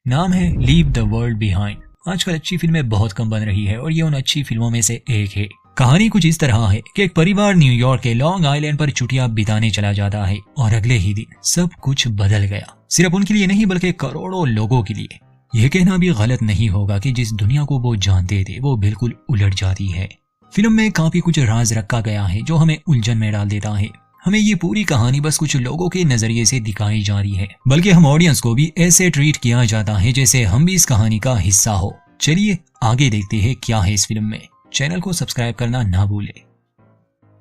नाम है leave the world behind. आजकल अच्छी फिल्में बहुत कम बन रही है और ये उन अच्छी फिल्मों में से एक है। कहानी कुछ इस तरह है कि एक परिवार न्यूयॉर्क के लॉन्ग आइलैंड पर छुट्टियां बिताने चला जाता है और अगले ही दिन सब कुछ बदल गया। सिर्फ उनके लिए नहीं बल्कि करोड़ों लोगों के लिए। यह कहना भी गलत नहीं होगा कि जिस दुनिया को वो जानते थे वो बिल्कुल उलट जाती है। फिल्म में काफी कुछ राज रखा गया है जो हमें उलझन में डाल देता है। हमें ये पूरी कहानी बस कुछ लोगों के नजरिए से दिखाई जा रही है, बल्कि हम ऑडियंस को भी ऐसे ट्रीट किया जाता है जैसे हम भी इस कहानी का हिस्सा हो। चलिए आगे देखते हैं क्या है इस फिल्म में। चैनल को सब्सक्राइब करना ना भूले।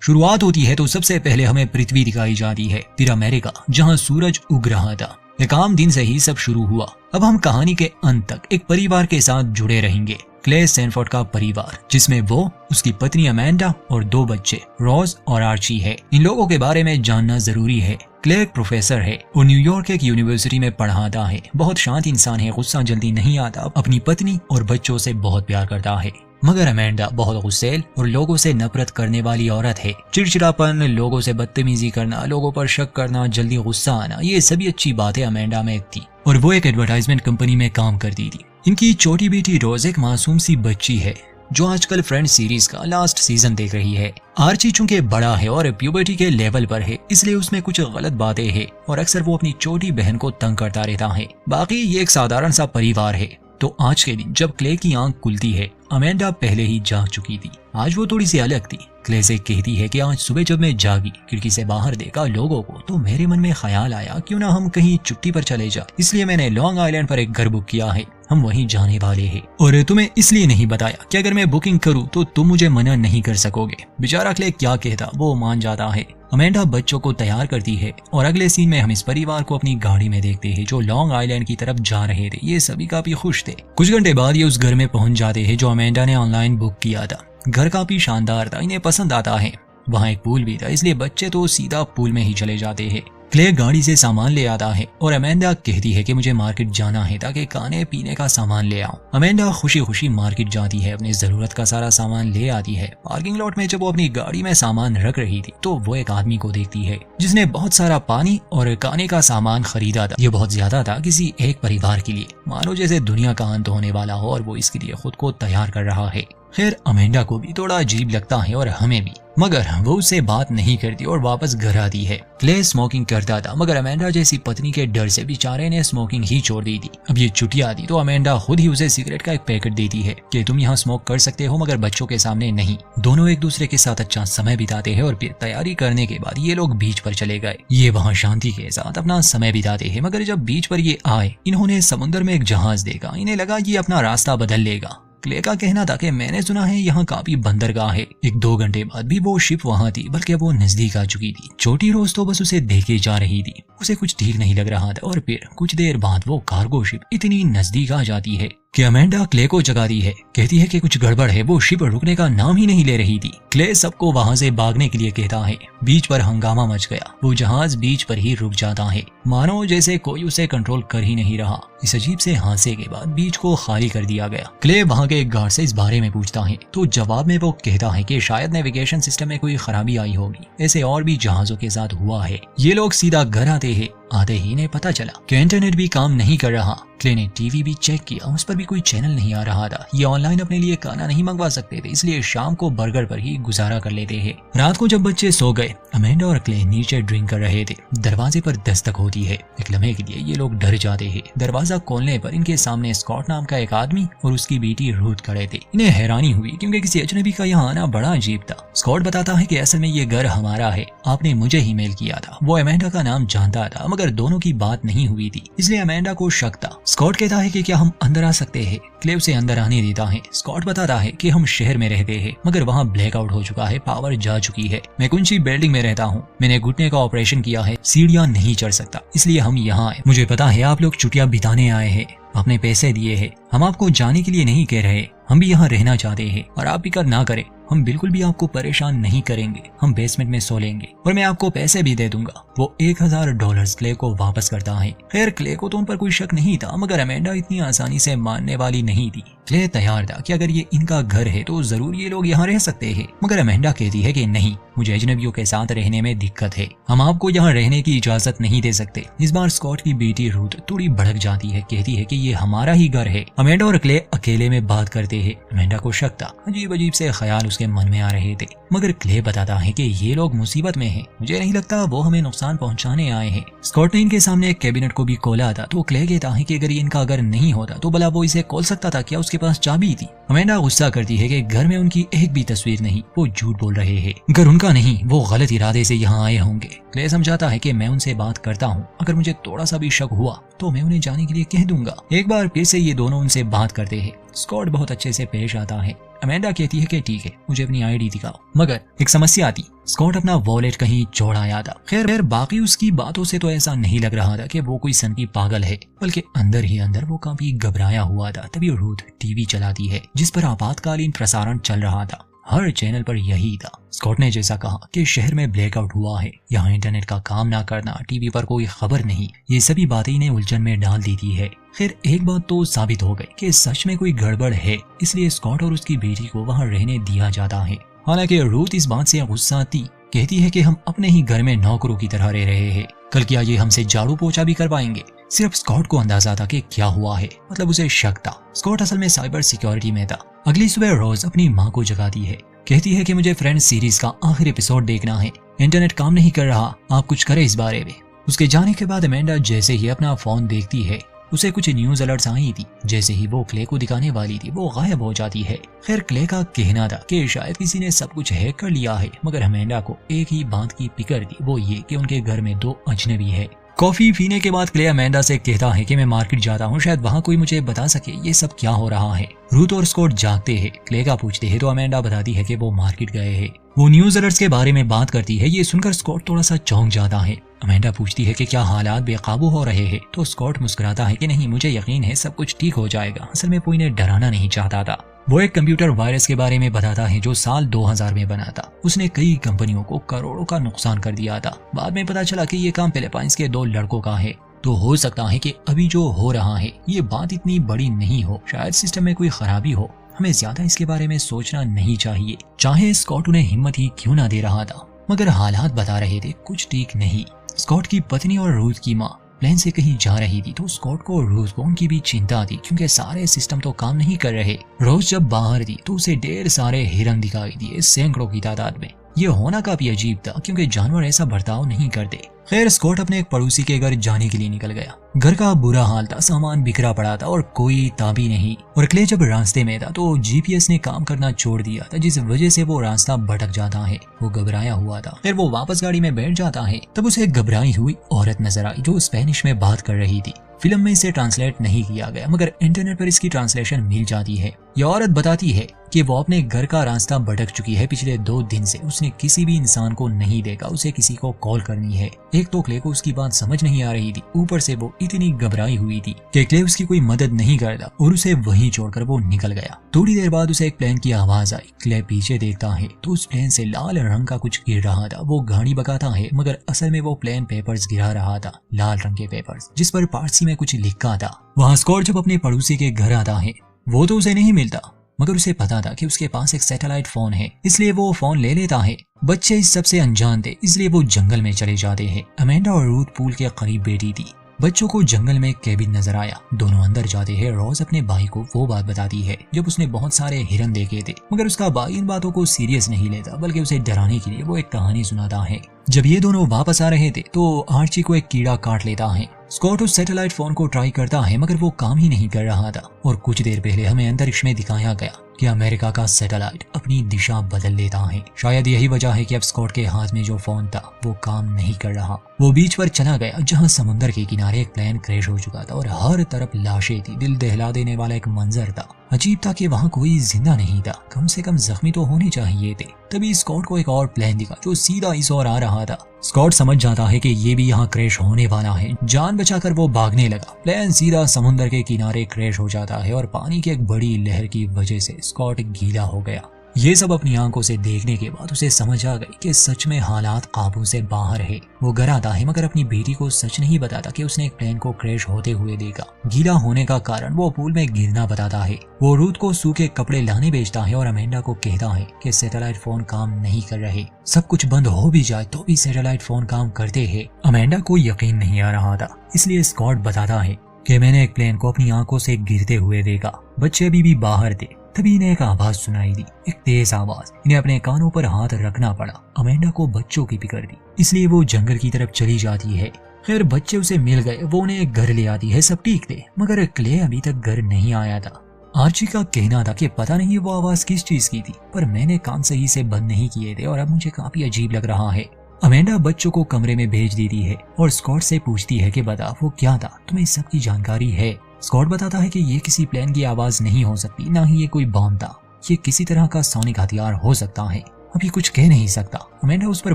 शुरुआत होती है तो सबसे पहले हमें पृथ्वी दिखाई जाती है, फिर अमेरिका जहां सूरज उग रहा था। एक आम दिन से ही सब शुरू हुआ। अब हम कहानी के अंत तक एक परिवार के साथ जुड़े रहेंगे, क्ले सैनफोर्ड का परिवार, जिसमें वो, उसकी पत्नी अमेंडा और 2 बच्चे रॉज और आर्ची है। इन लोगों के बारे में जानना जरूरी है। क्ले एक प्रोफेसर है और न्यूयॉर्क एक यूनिवर्सिटी में पढ़ाता है। बहुत शांत इंसान है, गुस्सा जल्दी नहीं आता, अपनी पत्नी और बच्चों से बहुत प्यार करता है। मगर अमेंडा बहुत गुस्सैल और लोगों से नफरत करने वाली औरत है। चिड़चिड़ापन, लोगों से बदतमीजी करना, लोगों पर शक करना, जल्दी गुस्सा आना, ये सभी अच्छी बातें अमेंडा में थी और वो एक एडवर्टाइजमेंट कंपनी में काम करती थी। इनकी छोटी बेटी रोज एक मासूम सी बच्ची है जो आजकल फ्रेंड्स सीरीज का लास्ट सीजन देख रही है। आर्ची चूंकि बड़ा है और प्यूबर्टी के लेवल पर है, इसलिए उसमें कुछ गलत बातें हैं और अक्सर वो अपनी छोटी बहन को तंग करता रहता है। बाकी ये एक साधारण सा परिवार है। तो आज के दिन जब क्ले की आंख खुलती है, अमेंडा पहले ही जाग चुकी थी। आज वो थोड़ी सी अलग थी। क्ले से कहती है कि आज सुबह जब मैं जागी, खिड़की से बाहर देखा लोगों को, तो मेरे मन में ख्याल आया क्यों ना हम कहीं छुट्टी पर चले जाए। इसलिए मैंने लॉन्ग आइलैंड पर एक घर बुक किया है, हम वहीं जाने वाले हैं। और तुम्हें इसलिए नहीं बताया कि अगर मैं बुकिंग करूं तो तुम मुझे मना नहीं कर सकोगे। बेचारा क्ले क्या कहता वो मान जाता है। अमेंडा बच्चों को तैयार करती है और अगले सीन में हम इस परिवार को अपनी गाड़ी में देखते हैं जो लॉन्ग आइलैंड की तरफ जा रहे थे। ये सभी काफी खुश थे। कुछ घंटे बाद ये उस घर में पहुंच जाते हैं जो अमेंडा ने ऑनलाइन बुक किया था। घर काफी शानदार था, इन्हें पसंद आता है। वहाँ एक पूल भी था, इसलिए बच्चे तो सीधा पूल में ही चले जाते हैं। क्ले गाड़ी से सामान ले आता है और अमेंडा कहती है कि मुझे मार्केट जाना है ताकि खाने पीने का सामान ले आऊं। अमेंडा खुशी खुशी मार्केट जाती है, अपनी जरूरत का सारा सामान ले आती है। पार्किंग लॉट में जब वो अपनी गाड़ी में सामान रख रही थी तो वो एक आदमी को देखती है जिसने बहुत सारा पानी और खाने का सामान खरीदा था। ये बहुत ज्यादा था किसी एक परिवार के लिए, मानो जैसे दुनिया का अंत होने वाला हो और वो इसके लिए खुद को तैयार कर रहा है। खैर अमेंडा को भी थोड़ा अजीब लगता है और हमें भी, मगर वो उससे बात नहीं करती और वापस घर आती है। क्ले स्मोकिंग करता था मगर अमेंडा जैसी पत्नी के डर से बेचारे ने स्मोकिंग ही छोड़ दी थी। अब ये छुट्टियां थी तो अमेंडा खुद ही उसे सिगरेट का एक पैकेट देती है कि तुम यहाँ स्मोक कर सकते हो मगर बच्चों के सामने नहीं। दोनों एक दूसरे के साथ अच्छा समय बिताते हैं और फिर तैयारी करने के बाद ये लोग बीच पर चले गए। ये वहाँ शांति के साथ अपना समय बिताते हैं, मगर जब बीच पर ये आए इन्होंने समुद्र में एक जहाज देखा। इन्हें लगा ये अपना रास्ता बदल लेगा। क्ले का कहना था कि मैंने सुना है यहाँ काफी बंदरगाह है। 1-2 घंटे बाद भी वो शिप वहाँ थी, बल्कि वो नजदीक आ चुकी थी। छोटी रोज तो बस उसे देखे जा रही थी, उसे कुछ ठीक नहीं लग रहा था और फिर कुछ देर बाद वो कार्गो शिप इतनी नजदीक आ जाती है कि अमेंडा क्ले को जगाती है। कहती है कि कुछ गड़बड़ है, वो शिप रुकने का नाम ही नहीं ले रही थी। क्ले सबको वहाँ से भागने के लिए कहता है। बीच पर हंगामा मच गया, वो जहाज बीच पर ही रुक जाता है, मानो जैसे कोई उसे कंट्रोल कर ही नहीं रहा। इस अजीब से हादसे के बाद बीच को खाली कर दिया गया। क्ले वहाँ के एक गार्ड से इस बारे में पूछता है तो जवाब में वो कहता है कि शायद नेविगेशन सिस्टम में कोई खराबी आई होगी। ऐसे और भी जहाजों के साथ हुआ है। ये लोग सीधा घर आते हैं। आते ही इन्हें पता चला कि इंटरनेट भी काम नहीं कर रहा। क्ले ने टीवी भी चेक किया, उस पर भी कोई चैनल नहीं आ रहा था। ये ऑनलाइन अपने लिए खाना नहीं मंगवा सकते थे, इसलिए शाम को बर्गर पर ही गुजारा कर लेते हैं। रात को जब बच्चे सो गए, अमेंडा और क्ले नीचे ड्रिंक कर रहे थे। दरवाजे पर दस्तक होती है। एक लम्हे के लिए ये लोग डर जाते हैं। दरवाजा खोलने पर इनके सामने स्कॉट नाम का एक आदमी और उसकी बेटी रूथ खड़े थे। इन्हें हैरानी हुई क्योंकि किसी अजनबी का यहाँ आना बड़ा अजीब था। स्कॉट बताता है कि असल में ये घर हमारा है, आपने मुझे ही मेल किया था। वो अमेंडा का नाम जानता था मगर दोनों की बात नहीं हुई थी, इसलिए अमेंडा को शक था। स्कॉट कहता है कि क्या हम अंदर आ सकते हैं। क्ले उसे अंदर आने देता है। स्कॉट बताता है कि हम शहर में रहते हैं मगर वहाँ ब्लैकआउट हो चुका है, पावर जा चुकी है। मैं ऊंची बिल्डिंग में रहता हूँ, मैंने घुटने का ऑपरेशन किया है, सीढ़ियाँ नहीं चढ़ सकता, इसलिए हम यहाँ आए। मुझे पता है आप लोग छुट्टियां बिताने आए हैं, आपने पैसे दिए हैं, हम आपको जाने के लिए नहीं कह रहे, हम भी यहाँ रहना चाहते हैं और आप फिक्र ना करें, हम बिल्कुल भी आपको परेशान नहीं करेंगे। हम बेसमेंट में सो लेंगे और मैं आपको पैसे भी दे दूंगा। वो $1000 क्ले को वापस करता है। खैर क्ले को तो उन पर कोई शक नहीं था, मगर अमेंडा इतनी आसानी से मानने वाली नहीं थी। क्ले तैयार था कि अगर ये इनका घर है तो जरूर ये लोग यहाँ रह सकते हैं, मगर अमेंडा कहती है कि नहीं, मुझे अजनबियों के साथ रहने में दिक्कत है, हम आपको यहाँ रहने की इजाजत नहीं दे सकते। इस बार स्कॉट की बेटी रूथ थोड़ी भड़क जाती है, कहती है कि ये हमारा ही घर है। अमेंडा और क्ले अकेले में बात करते हैं। अमेंडा को शक था, अजीब अजीब से ख्याल उसके मन में आ रहे थे, मगर क्ले बताता है कि ये लोग मुसीबत में हैं, मुझे नहीं लगता वो हमें नुकसान पहुंचाने आए हैं। स्कॉट ने इनके सामने एक कैबिनेट को भी खोला था, तो क्ले कहता है कि अगर ये इनका घर नहीं होता तो भला वो इसे खोल सकता था क्या, उसके पास चाबी थी। अमेंडा गुस्सा करती है कि घर में उनकी एक भी तस्वीर नहीं, वो झूठ बोल रहे हैं, घर उनका नहीं, वो गलत इरादे से यहाँ आए होंगे। क्ले समझाता है कि मैं उनसे बात करता हूँ, अगर मुझे थोड़ा सा भी शक हुआ तो मैं उन्हें जाने के लिए कह दूंगा। एक बार फिर से ये दोनों उनसे बात करते हैं। स्कॉट बहुत अच्छे से पेश आता है। अमेंडा कहती है कि ठीक है, मुझे अपनी आईडी दिखाओ, मगर एक समस्या आती, स्कॉट अपना वॉलेट कहीं छोड़ आया था। खैर बाकी उसकी बातों से तो ऐसा नहीं लग रहा था कि वो कोई सनकी पागल है, बल्कि अंदर ही अंदर वो काफी घबराया हुआ था। तभी रूथ टीवी चलाती है जिस पर आपातकालीन प्रसारण चल रहा था। हर चैनल पर यही था। स्कॉट ने जैसा कहा कि शहर में ब्लैकआउट हुआ है, यहाँ इंटरनेट का काम ना करना, टीवी पर कोई खबर नहीं, ये सभी बातें इन्हें उलझन में डाल देती है। खैर एक बात तो साबित हो गई कि सच में कोई गड़बड़ है, इसलिए स्कॉट और उसकी बेटी को वहाँ रहने दिया जाता है। हालांकि रूथ इस बात से गुस्सा थी, कहती है कि हम अपने ही घर में नौकरों की तरह रह रहे हैं, कल क्या ये हमसे झाड़ू पोछा भी करवाएंगे। सिर्फ स्कॉट को अंदाजा था कि क्या हुआ है, मतलब उसे शक था। स्कॉट असल में साइबर सिक्योरिटी में था। अगली सुबह रोज अपनी माँ को जगाती है, कहती है कि मुझे फ्रेंड्स सीरीज का आखिरी एपिसोड देखना है, इंटरनेट काम नहीं कर रहा, आप कुछ करें इस बारे में। उसके जाने के बाद अमेंडा जैसे ही अपना फोन देखती है, उसे कुछ न्यूज अलर्ट्स आई थी। जैसे ही वो क्ले को दिखाने वाली थी, वो गायब हो जाती है। खैर क्ले का कहना था कि शायद किसी ने सब कुछ हैक कर लिया है, मगर अमेंडा को एक ही बात की फिक्र थी, वो ये कि उनके घर में 2 अजनबी है। कॉफी पीने के बाद क्ले अमेंडा से कहता है कि मैं मार्केट जाता हूँ, शायद वहाँ कोई मुझे बता सके ये सब क्या हो रहा है। रूथ और स्कॉट जागते हैं, क्ले का पूछते हैं तो अमेंडा बताती है कि वो मार्केट गए हैं। वो न्यूज अलर्ट्स के बारे में बात करती है। ये सुनकर स्कॉट थोड़ा सा चौंक जाता है। अमेंडा पूछती है कि क्या हालात बेकाबू हो रहे हैं, तो स्कॉट मुस्कुराता है कि नहीं, मुझे यकीन है सब कुछ ठीक हो जाएगा, असल में वो इन्हें डराना नहीं चाहता था। वो एक कंप्यूटर वायरस के बारे में बताता है जो साल 2000 में बना था। उसने कई कंपनियों को करोड़ों का नुकसान कर दिया था। बाद में पता चला कि ये काम फिलीपाइंस के 2 लड़कों का है, तो हो सकता है कि अभी जो हो रहा है ये बात इतनी बड़ी नहीं हो, शायद सिस्टम में कोई खराबी हो, हमें ज्यादा इसके बारे में सोचना नहीं चाहिए। चाहे स्कॉट उन्हें हिम्मत ही क्यों ना दे रहा था, मगर हालात बता रहे थे कुछ ठीक नहीं। स्कॉट की पत्नी और रूथ की माँ प्लेन से कहीं जा रही थी, तो स्कॉट को और रूथ को उनकी भी चिंता थी, क्योंकि सारे सिस्टम तो काम नहीं कर रहे। रोज जब बाहर थी तो उसे ढेर सारे हिरन दिखाई दिए, सैकड़ों की तादाद में। ये होना काफी अजीब था, क्योंकि जानवर ऐसा बर्ताव नहीं करते। खैर स्कॉट अपने एक पड़ोसी के घर जाने के लिए निकल गया। घर का बुरा हाल था, सामान बिखरा पड़ा था और कोई ताबी नहीं। और क्ले जब रास्ते में था तो जीपीएस ने काम करना छोड़ दिया था, जिस वजह से वो रास्ता भटक जाता है। वो घबराया हुआ था। फिर वो वापस गाड़ी में बैठ जाता है, तब उसे घबराई हुई औरत नजर आई जो स्पेनिश में बात कर रही थी। फिल्म में इसे ट्रांसलेट नहीं किया गया, मगर इंटरनेट पर इसकी ट्रांसलेशन मिल जाती है। यह औरत बताती है कि वो अपने घर का रास्ता भटक चुकी है। पिछले 2 दिन से उसने किसी भी इंसान को नहीं देखा, उसे किसी को कॉल करनी है। एक तो क्ले को उसकी बात समझ नहीं आ रही थी, ऊपर से वो इतनी घबराई हुई थी कि क्ले उसकी कोई मदद नहीं करता और उसे वहीं छोड़कर वो निकल गया। थोड़ी देर बाद उसे एक प्लेन की आवाज आई। क्ले पीछे देखता है तो उस प्लेन से लाल रंग का कुछ गिर रहा था। वो गाड़ी भगाता है, मगर असल में वो प्लेन पेपर्स गिरा रहा था, लाल रंग के पेपर्स, जिस पर पारसी में कुछ लिखा था। वहाँ स्कॉट जब अपने पड़ोसी के घर आता है, वो तो उसे नहीं मिलता, मगर उसे पता था कि उसके पास एक सैटेलाइट फोन है, इसलिए वो फोन ले लेता है। बच्चे इस सब से अनजान थे, इसलिए वो जंगल में चले जाते हैं। अमेंडा और रूथ पूल के करीब बैठी थी। बच्चों को जंगल में केबिन नजर आया। दोनों अंदर जाते हैं। रोज अपने भाई को वो बात बताती है जब उसने बहुत सारे हिरन देखे थे, मगर उसका भाई इन बातों को सीरियस नहीं लेता, बल्कि उसे डराने के लिए वो एक कहानी सुनाता है। जब ये दोनों वापस आ रहे थे तो आर्ची को एक कीड़ा काट लेता है। स्कॉट उस सैटेलाइट फोन को ट्राई करता है, मगर वो काम ही नहीं कर रहा था। और कुछ देर पहले हमें अंतरिक्ष में दिखाया गया कि अमेरिका का सैटेलाइट अपनी दिशा बदल लेता है। शायद यही वजह है कि अब स्कॉट के हाथ में जो फोन था वो काम नहीं कर रहा। वो बीच पर चला गया जहां समुद्र के किनारे एक प्लेन क्रैश हो चुका था और हर तरफ लाशें थी। दिल दहला देने वाला एक मंजर था। अजीब था कि वहाँ कोई जिंदा नहीं था, कम से कम जख्मी तो होने चाहिए थे। तभी स्कॉट को एक और प्लेन दिखा जो सीधा इस ओर आ रहा था। स्कॉट समझ जाता है कि ये भी यहाँ क्रैश होने वाला है। जान बचाकर वो भागने लगा। प्लेन सीधा समुद्र के किनारे क्रैश हो जाता है और पानी की एक बड़ी लहर की वजह से स्कॉट गीला हो गया। ये सब अपनी आंखों से देखने के बाद उसे समझ आ गई कि सच में हालात काबू से बाहर है। वो घर आता है मगर अपनी बेटी को सच नहीं बताता कि उसने एक प्लेन को क्रैश होते हुए देखा। गीला होने का कारण वो पूल में गिरना बताता है। वो रूथ को सूखे कपड़े लाने भेजता है और अमेंडा को कहता है कि सैटेलाइट फोन काम नहीं कर रहे। सब कुछ बंद हो भी जाए तो भी सैटेलाइट फोन काम करते हैं। अमेंडा को यकीन नहीं आ रहा था, इसलिए स्कॉट बताता है कि मैंने एक प्लेन को अपनी आंखों से गिरते हुए देखा। बच्चे अभी भी बाहर थे। तभी इन्हें एक आवाज सुनाई दी, एक तेज आवाज। इन्हें अपने कानों पर हाथ रखना पड़ा। अमेंडा को बच्चों की फिक्र थी, इसलिए वो जंगल की तरफ चली जाती है। खैर बच्चे उसे मिल गए, वो उन्हें एक घर ले आती है। सब ठीक थे मगर क्ले अभी तक घर नहीं आया था। आर्ची का कहना था कि पता नहीं वो आवाज किस चीज की थी, पर मैंने कान सही से बंद नहीं किए थे और अब मुझे काफी अजीब लग रहा है। अमेंडा बच्चों को कमरे में भेज देती है और स्कॉट से पूछती है कि बता वो क्या था, तुम्हें इस सब की जानकारी है? स्कॉट बताता है कि ये किसी प्लेन की आवाज नहीं हो सकती, ना ही ये कोई बॉम्ब था। ये किसी तरह का सॉनिक हथियार हो सकता है। अभी कुछ कह नहीं सकता। अमेंडा उस पर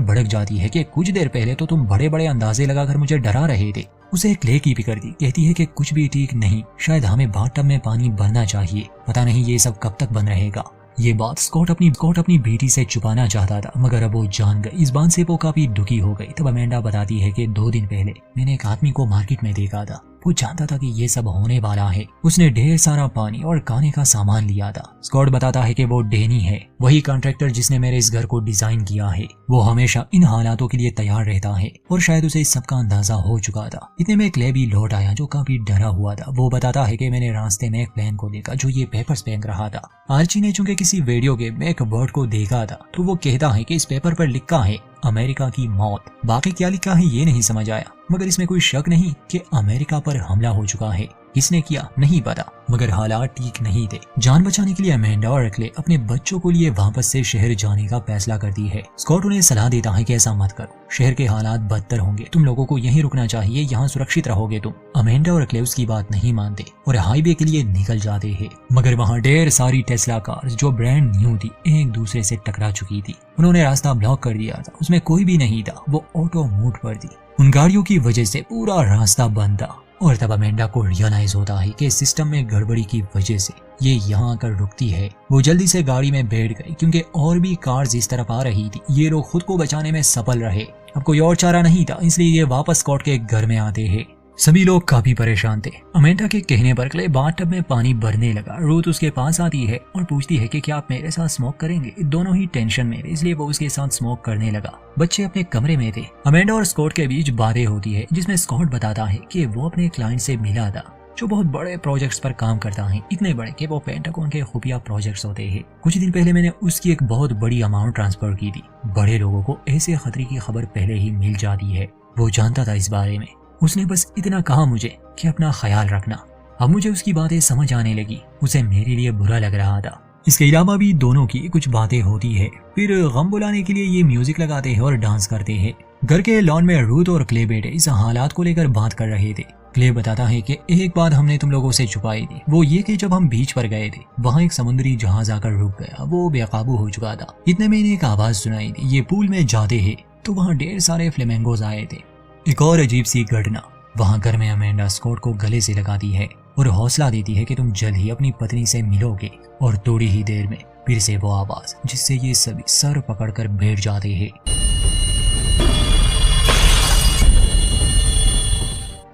भड़क जाती है कि कुछ देर पहले तो तुम बड़े बड़े अंदाजे लगाकर मुझे डरा रहे थे। उसे क्ले की फिक्र थी। कहती है कि कुछ भी ठीक नहीं, शायद हमें बाथटब में पानी भरना चाहिए। पता नहीं ये सब कब तक बंद रहेगा। ये बात स्कॉट अपनी बेटी से छुपाना चाहता था मगर अब वो जान गई। इस बात से वो काफी दुखी हो गई। तब अमेंडा बताती है कि 2 दिन पहले मैंने एक आदमी को मार्केट में देखा था। वो जानता था कि ये सब होने वाला है। उसने ढेर सारा पानी और खाने का सामान लिया था। स्कॉट बताता है कि वो डेनी है, वही कॉन्ट्रैक्टर जिसने मेरे इस घर को डिजाइन किया है। वो हमेशा इन हालातों के लिए तैयार रहता है और शायद उसे इस सब का अंदाजा हो चुका था। इतने में क्ले भी लौट आया जो काफी डरा हुआ था। वो बताता है कि मैंने रास्ते में एक प्लेन को देखा जो ये पेपर्स फेंक रहा था। आर्ची ने चूंकि किसी वीडियो गेम में एक वर्ड को देखा था तो वो कहता है कि इस पेपर पर लिखा है अमेरिका की मौत। बाकी क्या लिखा है ये नहीं समझ आया मगर इसमें कोई शक नहीं कि अमेरिका पर हमला हो चुका है। किसने किया नहीं पता मगर हालात ठीक नहीं थे। जान बचाने के लिए अमेंडा और क्ले अपने बच्चों को लिए वापस से शहर जाने का फैसला करती है। स्कॉट उन्हें सलाह देता है कि ऐसा मत करो, शहर के हालात बदतर होंगे, तुम लोगों को यहीं रुकना चाहिए, यहाँ सुरक्षित रहोगे तुम। अमेंडा और क्ले उसकी बात नहीं मानते और हाईवे के लिए निकल जाते हैं मगर वहाँ ढेर सारी टेस्ला कार्स जो ब्रांड न्यू थी एक दूसरे से टकरा चुकी थी। उन्होंने रास्ता ब्लॉक कर दिया था, उसमें कोई भी नहीं था। वो ऑटो मूड पर थी। उन गाड़ियों की वजह से पूरा रास्ता बंद था और तब अमेंडा को रियलाइज होता है कि सिस्टम में गड़बड़ी की वजह से ये यहाँ आकर रुकती है। वो जल्दी से गाड़ी में बैठ गई क्योंकि और भी कार्स इस तरफ आ रही थी। ये लोग खुद को बचाने में सफल रहे। अब कोई और चारा नहीं था, इसलिए ये वापस स्कॉट के घर में आते हैं। सभी लोग काफी परेशान थे। अमेंडा के कहने पर क्ले बाथटब में पानी भरने लगा। रूथ उसके पास आती है और पूछती है कि क्या आप मेरे साथ स्मोक करेंगे। दोनों ही टेंशन में थे इसलिए वो उसके साथ स्मोक करने लगा। बच्चे अपने कमरे में थे। अमेंडा और स्कॉट के बीच बातें होती है जिसमें स्कॉट बताता है कि वो अपने क्लाइंट से मिला था जो बहुत बड़े प्रोजेक्ट्स पर काम करता है, इतने बड़े कि वो पेंटागन के खुफिया प्रोजेक्ट्स होते हैं। कुछ दिन पहले मैंने उसकी एक बहुत बड़ी अमाउंट ट्रांसफर की थी। बड़े लोगों को ऐसे खतरे की खबर पहले ही मिल जाती है। वो जानता था इस बारे में। उसने बस इतना कहा मुझे कि अपना ख्याल रखना। अब मुझे उसकी बातें समझ आने लगी। उसे मेरे लिए बुरा लग रहा था। इसके अलावा भी दोनों की कुछ बातें होती है। फिर गम बुलाने के लिए ये म्यूजिक लगाते हैं और डांस करते हैं। घर के लॉन में रूथ और क्ले बेटे इस हालात को लेकर बात कर रहे थे। क्ले बताता है कि एक बात हमने तुम लोगों से छुपाई थी, वो ये कि जब हम बीच पर गए थे वहाँ एक समुद्री जहाज आकर रुक गया। वो बेकाबू हो चुका था। इतने में एक आवाज सुनाई दी। ये पूल में जाते हैं तो वहाँ ढेर सारे फ्लेमेंगोज आए थे। एक और अजीब सी घटना, वहाँ घर में अमेंडा स्कॉट को गले से लगाती है और हौसला देती है कि तुम जल्द ही अपनी पत्नी से मिलोगे। और थोड़ी ही देर में फिर से वो आवाज जिससे ये सभी सर पकड़कर बैठ जाते हैं।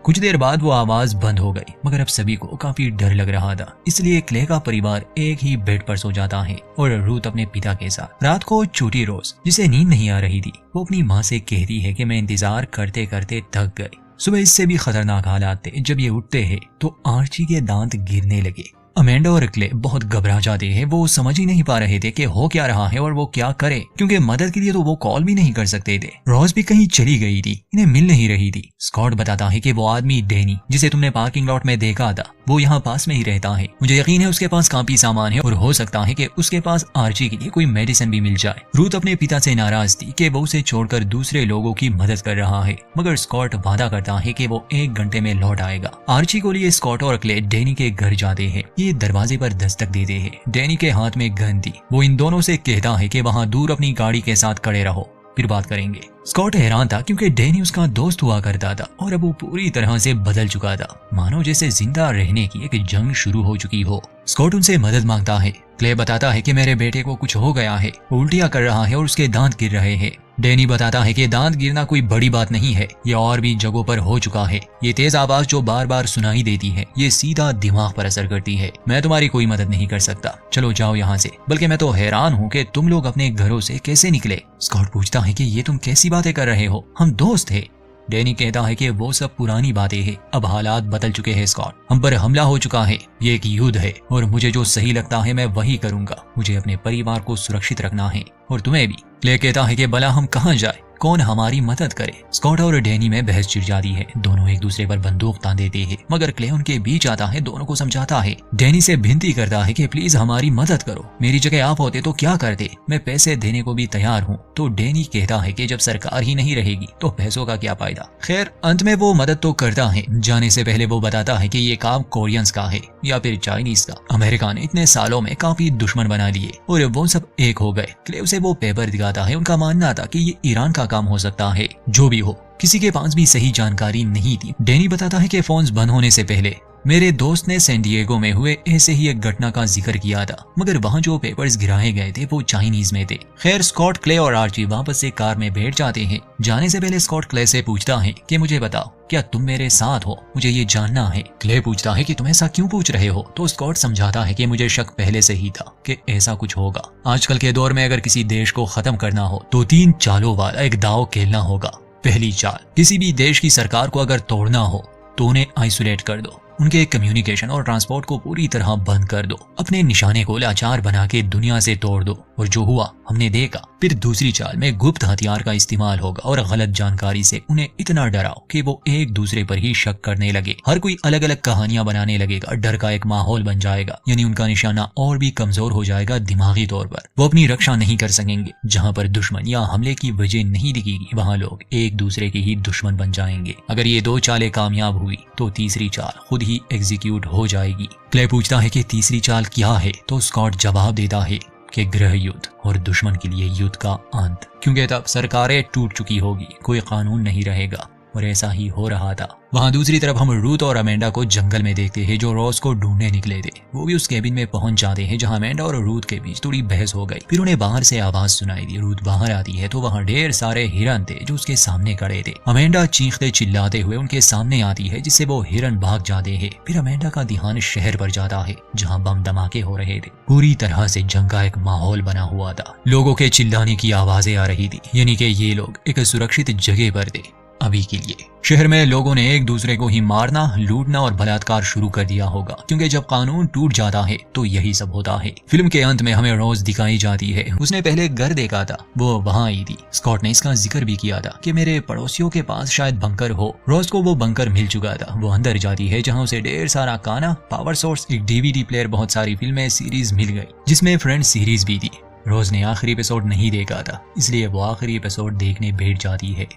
कुछ देर बाद वो आवाज बंद हो गई मगर अब सभी को काफी डर लग रहा था, इसलिए क्ले का परिवार एक ही बेड पर सो जाता है और रूथ अपने पिता के साथ। रात को छोटी रोज जिसे नींद नहीं आ रही थी वो अपनी माँ से कहती है कि मैं इंतजार करते करते थक गई। सुबह इससे भी खतरनाक हालात थे। जब ये उठते हैं तो आर्ची के दांत गिरने लगे। अमेंडा और क्ले बहुत घबरा जाते हैं। वो समझ ही नहीं पा रहे थे कि हो क्या रहा है और वो क्या करे, क्योंकि मदद के लिए तो वो कॉल भी नहीं कर सकते थे। रोज भी कहीं चली गई थी, इन्हें मिल नहीं रही थी। स्कॉट बताता है कि वो आदमी डेनी जिसे तुमने पार्किंग लॉट में देखा था वो यहाँ पास में ही रहता है। मुझे यकीन है उसके पास काफी सामान है और हो सकता है कि उसके पास आर्ची के लिए कोई मेडिसिन भी मिल जाए। रूथ अपने पिता से नाराज थी कि वो उसे छोड़कर दूसरे लोगों की मदद कर रहा है मगर स्कॉट वादा करता है कि वो 1 घंटे में लौट आएगा। आर्ची को लिए स्कॉट और क्ले डेनी के घर जाते हैं। ये दरवाजे पर दस्तक देते हैं। डेनी के हाथ में गन थी। वो इन दोनों से कहता है कि वहाँ दूर अपनी गाड़ी के साथ खड़े रहो। फिर बात करेंगे। स्कॉट हैरान था क्योंकि डैनी उसका दोस्त हुआ करता था और अब वो पूरी तरह से बदल चुका था, मानो जैसे जिंदा रहने की एक जंग शुरू हो चुकी हो। स्कॉट उनसे मदद मांगता है। क्ले बताता है कि मेरे बेटे को कुछ हो गया है, वो उल्टियां कर रहा है और उसके दांत गिर रहे हैं। डैनी बताता है कि दांत गिरना कोई बड़ी बात नहीं है, ये और भी जगहों पर हो चुका है। ये तेज आवाज जो बार बार सुनाई देती है, ये सीधा दिमाग पर असर करती है। मैं तुम्हारी कोई मदद नहीं कर सकता, चलो जाओ यहाँ से। बल्कि मैं तो हैरान हूँ कि तुम लोग अपने घरों से कैसे निकले। स्कॉट पूछता है कि ये तुम कैसी बातें कर रहे हो, हम दोस्त थे। डैनी कहता है कि वो सब पुरानी बातें हैं, अब हालात बदल चुके हैं स्कॉट, हम पर हमला हो चुका है, ये एक युद्ध है और मुझे जो सही लगता है मैं वही करूंगा। मुझे अपने परिवार को सुरक्षित रखना है और तुम्हें भी। क्ले कहता है कि भला हम कहाँ जाए, कौन हमारी मदद करे। स्कॉट और डैनी में बहस छिड़ जाती है, दोनों एक दूसरे पर बंदूक तान देते हैं, मगर क्ले उनके बीच आता है, दोनों को समझाता है। डैनी से विनती करता है कि प्लीज हमारी मदद करो, मेरी जगह आप होते तो क्या करते, मैं पैसे देने को भी तैयार हूँ। तो डैनी कहता है कि जब सरकार ही नहीं रहेगी तो पैसों का क्या फायदा। खैर अंत में वो मदद तो करता है। जाने से पहले वो बताता है कि ये काम कोरियंस का है या फिर चाइनीज का। अमेरिका ने इतने सालों में काफी दुश्मन बना लिए और वो सब एक हो गए। क्ले उसे वो पेपर दिखाता है, उनका मानना था कि ये ईरान का काम हो सकता है। जो भी हो, किसी के पास भी सही जानकारी नहीं थी। डैनी बताता है कि फोन्स बंद होने से पहले मेरे दोस्त ने सैन डिएगो में हुए ऐसे ही एक घटना का जिक्र किया था, मगर वहाँ जो पेपर्स गिराए गए थे वो चाइनीज में थे। खैर स्कॉट, क्ले और आर्ची वापस से कार में बैठ जाते हैं। जाने से पहले स्कॉट क्ले से पूछता है कि मुझे बताओ, क्या तुम मेरे साथ हो, मुझे ये जानना है। क्ले पूछता है कि तुम ऐसा क्यों पूछ रहे हो। तो स्कॉट समझाता है कि मुझे शक पहले से ही था कि ऐसा कुछ होगा। आजकल के दौर में अगर किसी देश को खत्म करना हो तो 3 चालों वाला एक दाव खेलना होगा। पहली चाल, किसी भी देश की सरकार को अगर तोड़ना हो तो उन्हें आइसोलेट कर दो, उनके कम्युनिकेशन और ट्रांसपोर्ट को पूरी तरह बंद कर दो, अपने निशाने को लाचार बना के दुनिया से तोड़ दो। और जो हुआ हमने देखा। फिर दूसरी चाल में गुप्त हथियार का इस्तेमाल होगा और गलत जानकारी से उन्हें इतना डराओ कि वो एक दूसरे पर ही शक करने लगे। हर कोई अलग अलग कहानियां बनाने लगेगा, डर का एक माहौल बन जाएगा, यानी उनका निशाना और भी कमजोर हो जाएगा दिमागी तौर पर। वो अपनी रक्षा नहीं कर सकेंगे। जहाँ पर दुश्मन या हमले की वजह नहीं दिखेगी वहाँ लोग एक दूसरे के ही दुश्मन बन जाएंगे। अगर ये 2 चालें कामयाब हुई तो तीसरी चाल खुद ही एग्जीक्यूट हो जाएगी। क्ले पूछता है कि तीसरी चाल क्या है, तो स्कॉट जवाब देता है कि गृह युद्ध और दुश्मन के लिए युद्ध का अंत, क्योंकि तब सरकारें टूट चुकी होगी, कोई कानून नहीं रहेगा। और ऐसा ही हो रहा था। वहाँ दूसरी तरफ हम रूथ और अमेंडा को जंगल में देखते हैं जो रॉस को ढूंढने निकले थे। वो भी उस केबिन में पहुंच जाते हैं जहाँ अमेंडा और रूथ के बीच थोड़ी बहस हो गई। फिर उन्हें बाहर से आवाज सुनाई दी। रूथ बाहर आती है तो वहाँ ढेर सारे हिरन थे जो उसके सामने खड़े थे। अमेंडा चीखते चिल्लाते हुए उनके सामने आती है जिससे वो हिरन भाग जाते हैं। फिर अमेंडा का ध्यान शहर पर जाता है जहाँ बम धमाके हो रहे थे। पूरी तरह से जंग का एक माहौल बना हुआ था। लोगों के चिल्लाने की आवाजें आ रही थी, यानी कि ये लोग एक सुरक्षित जगह पर थे अभी के लिए। शहर में लोगों ने एक दूसरे को ही मारना, लूटना और बलात्कार शुरू कर दिया होगा, क्योंकि जब कानून टूट जाता है तो यही सब होता है। फिल्म के अंत में हमें रोज दिखाई जाती है। उसने पहले घर देखा था, वो वहाँ आई थी। स्कॉट ने इसका जिक्र भी किया था कि मेरे पड़ोसियों के पास शायद बंकर हो। रोज को वो बंकर मिल चुका था। वो अंदर जाती है जहाँ उसे ढेर सारा खाना, पावर सोर्स, एक DVD प्लेयर, बहुत सारी फिल्में, सीरीज मिल गई, जिसमें फ्रेंड्स सीरीज भी थी। रोज ने आखिरी एपिसोड नहीं देखा था, इसलिए वो आखिरी एपिसोड देखने बैठ जाती है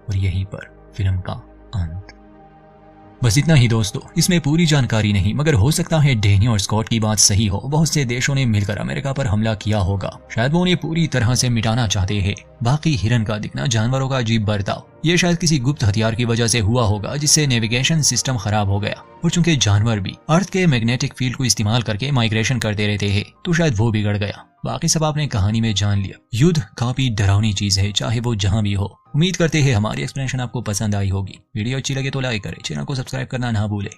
और यहीं पर फिल्म का अंत। बस इतना ही दोस्तों। इसमें पूरी जानकारी नहीं, मगर हो सकता है डैनी और स्कॉट की बात सही हो। बहुत से देशों ने मिलकर अमेरिका पर हमला किया होगा। शायद वो उन्हें पूरी तरह से मिटाना चाहते हैं। बाकी हिरन का दिखना, जानवरों का अजीब बर्ताव, ये शायद किसी गुप्त हथियार की वजह से हुआ होगा जिससे नेविगेशन सिस्टम खराब हो गया। और चूंकि जानवर भी अर्थ के मैग्नेटिक फील्ड को इस्तेमाल करके माइग्रेशन करते रहते हैं तो शायद वो बिगड़ गया। बाकी सब आपने कहानी में जान लिया। युद्ध काफी डरावनी चीज है, चाहे वो जहां भी हो। उम्मीद करते हैं हमारी एक्सप्लेनेशन आपको पसंद आई होगी। वीडियो अच्छी लगे तो लाइक करें, चैनल को सब्सक्राइब करना ना भूलें।